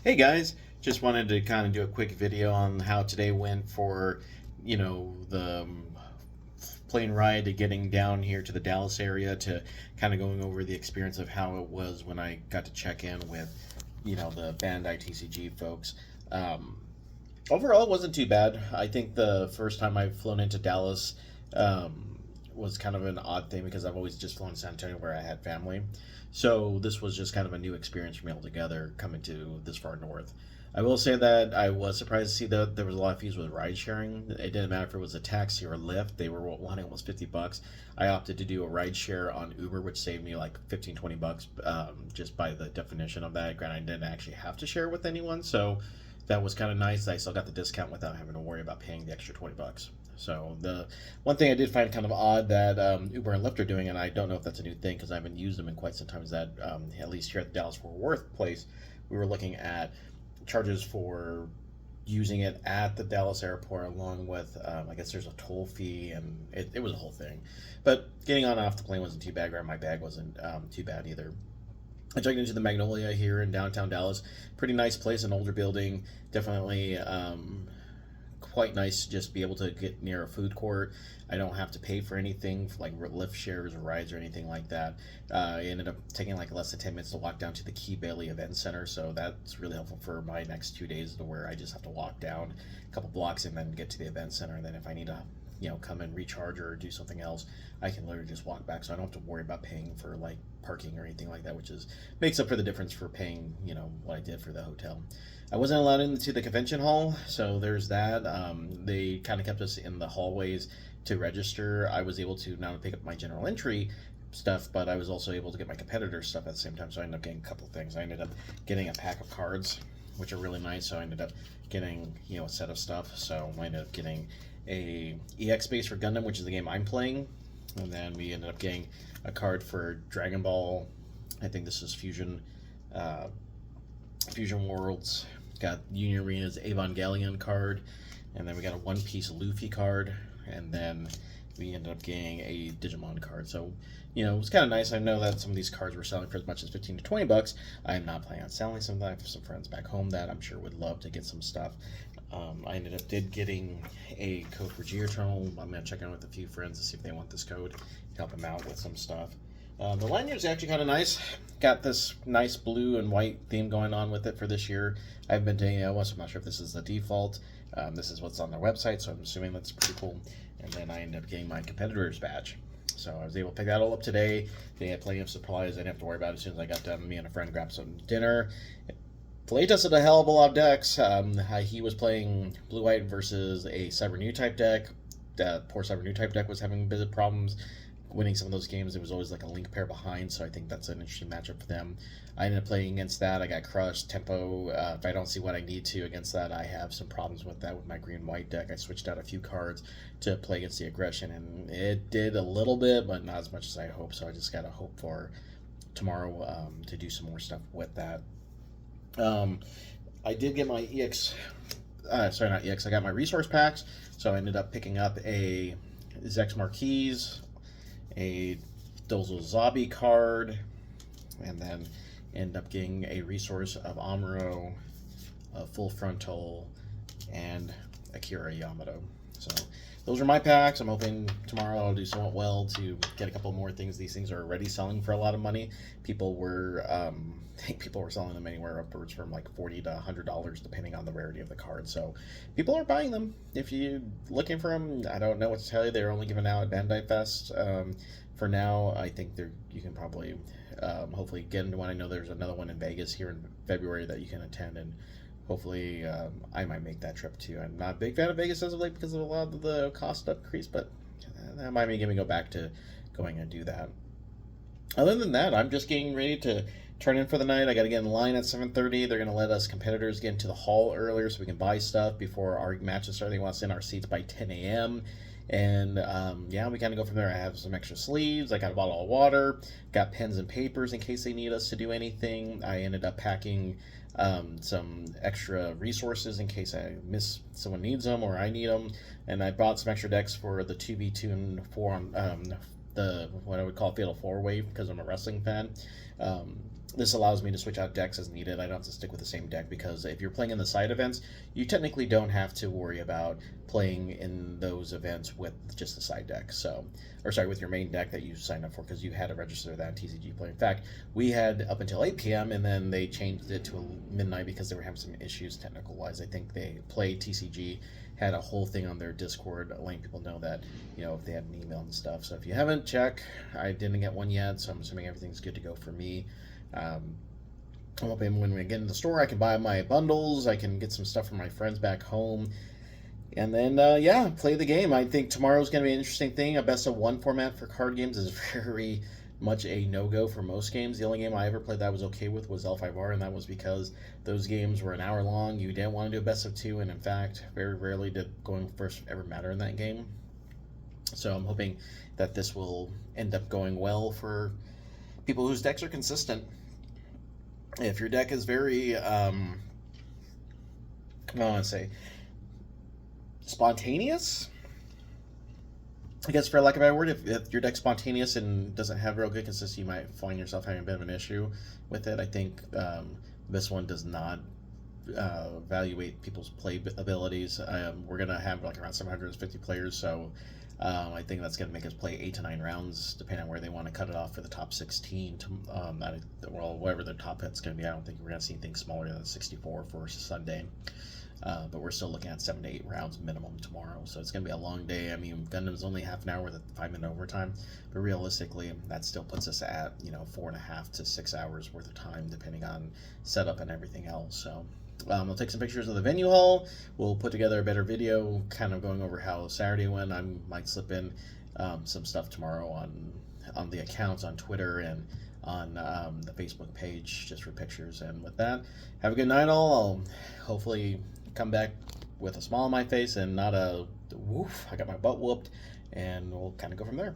Hey guys, just wanted to kind of do a quick video on how today went for, the plane ride to getting down here to the Dallas area to kind of going over the experience of how it was when I got to check in with, the Bandai TCG folks. Um, Overall, it wasn't too bad. I think the first time I've flown into Dallas was kind of an odd thing because I've always just flown to San Antonio where I had family. So this was just kind of a new experience for me altogether coming to this far north. I will say that I was surprised to see that there was a lot of fees with ride sharing. It didn't matter if it was a taxi or a Lyft. They were wanting almost 50 bucks. I opted to do a ride share on Uber, which saved me like 15, 20 bucks just by the definition of that. Granted, I didn't actually have to share with anyone. So that was kind of nice. I still got the discount without having to worry about paying the extra 20 bucks. So the one thing I did find kind of odd that Uber and Lyft are doing, and I don't know if that's a new thing because I haven't used them in quite some time, is that at least here at the Dallas Fort Worth place, we were looking at charges for using it at the Dallas airport, along with I guess there's a toll fee, and it was a whole thing. But getting on and off the plane wasn't too bad. My bag wasn't too bad either. I checked into the Magnolia here in downtown Dallas. Pretty nice place, an older building. Definitely quite nice to just be able to get near a food court. I don't have to pay for anything like lift shares or rides or anything like that. I ended up taking like less than 10 minutes to walk down to the Key Bailey Event Center, so that's really helpful for my next 2 days to where I just have to walk down a couple blocks and then get to the event center. And then if I need to come and recharge or do something else, I can literally just walk back, so I don't have to worry about paying for like parking or anything like that, which is makes up for the difference for paying what I did for the hotel. I wasn't allowed into the convention hall, so there's that. They kind of kept us in the hallways to register. I was able to not only pick up my general entry stuff, but I was also able to get my competitor stuff at the same time. So I ended up getting a couple of things. I ended up getting a pack of cards, which are really nice. So I ended up getting a set of stuff. So I ended up getting a EX base for Gundam, which is the game I'm playing, and then we ended up getting a card for Dragon Ball. I think this is uh, Fusion Worlds. Got Union Arena's Evangelion card, and then we got a One Piece Luffy card, and then we ended up getting a Digimon card. So, it was kind of nice. I know that some of these cards were selling for as much as 15 to 20 bucks. I am not planning on selling some. I have some friends back home that I'm sure would love to get some stuff. I ended up getting a code for Geoternal. I'm going to check in with a few friends to see if they want this code, help them out with some stuff. The lanyard's actually kind of nice. Got this nice blue and white theme going on with it for this year. I've been doing it once. I'm not sure if this is the default. This is what's on their website, so I'm assuming that's pretty cool. And then I ended up getting my competitor's badge. So I was able to pick that all up today. They had plenty of supplies. I didn't have to worry about it as soon as I got done. Me and a friend grabbed some dinner. Play tested a hell of a lot of decks. He was playing blue white versus a Cyber New type deck. That poor Cyber New type deck was having bit of problems winning some of those games. It was always like a link pair behind, so I think that's an interesting matchup for them. I ended up playing against that. I got crushed. Tempo, if I don't see what I need to against that, I have some problems with that with my green-white deck. I switched out a few cards to play against the aggression, and it did a little bit, but not as much as I hoped, so I just got to hope for tomorrow to do some more stuff with that. Um, I did get my EX, sorry, not EX, I got my resource packs, so I ended up picking up a Zex Marquise, a Dozo Zabi card, and then end up getting a resource of Amuro, a Full Frontal, and Akira Yamato. So those are my packs. I'm hoping tomorrow I'll do somewhat well to get a couple more things. These things are already selling for a lot of money. I think people were selling them anywhere upwards from like $40 to $100 depending on the rarity of the card. So people are buying them. If you're looking for them, I don't know what to tell you. They're only given out at Bandai Fest. For now, I think you can probably hopefully get into one. I know there's another one in Vegas here in February that you can attend, and hopefully I might make that trip too. I'm not a big fan of Vegas as of late because of a lot of the cost increase, but that might make me go back to going and do that. Other than that, I'm just getting ready to turn in for the night. I got to get in line at 7:30. They're going to let us competitors get into the hall earlier so we can buy stuff before our matches start. They want us in our seats by 10 a.m. And yeah, we kind of go from there. I have some extra sleeves. I got a bottle of water. Got pens and papers in case they need us to do anything. I ended up packing some extra resources in case I miss someone needs them or I need them. And I bought some extra decks for the 2v2 and 4 on the what I would call Fatal 4 Wave because I'm a wrestling fan. This allows me to switch out decks as needed. I don't have to stick with the same deck, because if you're playing in the side events, you technically don't have to worry about playing in those events with just the side deck. So, or sorry, with your main deck that you signed up for, because you had to register that TCG Play. In fact, we had up until 8 p.m. and then they changed it to midnight because they were having some issues technical wise. I think they Play TCG had a whole thing on their Discord letting people know that, if they had an email and stuff. So if you haven't, check. I didn't get one yet, so I'm assuming everything's good to go for me. I'm hoping when we get in the store, I can buy my bundles. I can get some stuff from my friends back home, and then play the game. I think tomorrow's going to be an interesting thing. A best of one format for card games is very much a no-go for most games. The only game I ever played that I was okay with was L5R, and that was because those games were an hour long. You didn't want to do a best of two, and in fact, very rarely did going first ever matter in that game. So I'm hoping that this will end up going well for people whose decks are consistent. If your deck is very, I want to say, spontaneous, I guess for lack of a better word, if your deck's spontaneous and doesn't have real good consistency, you might find yourself having a bit of an issue with it. I think this one does not evaluate people's play abilities. We're going to have like around 750 players, so I think that's going to make us play 8 to 9 rounds, depending on where they want to cut it off for the top 16. Whatever the top hit's going to be. I don't think we're going to see anything smaller than 64 for Sunday. But we're still looking at 7 to 8 rounds minimum tomorrow, so it's going to be a long day. I mean, Gundam's only half an hour with a 5-minute overtime, but realistically, that still puts us at 4.5 to 6 hours worth of time, depending on setup and everything else. So we'll take some pictures of the venue hall. We'll put together a better video, kind of going over how Saturday went. I might slip in some stuff tomorrow on the accounts on Twitter and on the Facebook page, just for pictures. And with that, have a good night all. I'll hopefully come back with a smile on my face and not a woof, I got my butt whooped, and we'll kind of go from there.